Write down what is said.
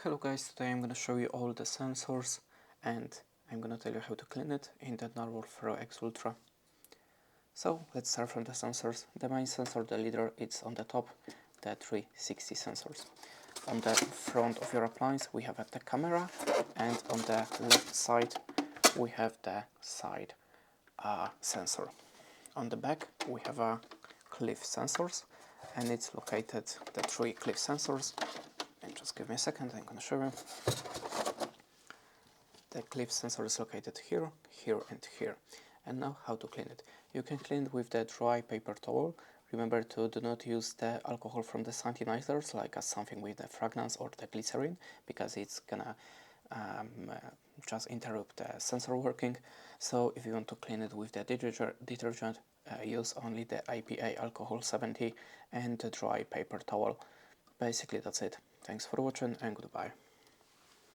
Hello guys, today I'm going to show you all the sensors and I'm going to tell you how to clean it in the NARWAL Freo X Ultra. So let's start from the sensors. The main sensor, the leader, it's on the top, the 360 sensors. On the front of your appliance we have the camera, and on the left side we have the side sensor. On the back we have cliff sensors, and it's located, the 3 cliff sensors. And just give me a second, I'm going to show you. The cliff sensor is located here, here and here. And now how to clean it. You can clean it with the dry paper towel. Remember to do not use the alcohol from the sanitizers, like something with the fragrance or the glycerin, because it's gonna just interrupt the sensor working. So if you want to clean it with the detergent, use only the IPA alcohol 70 and the dry paper towel. Basically that's it. Thanks for watching and goodbye.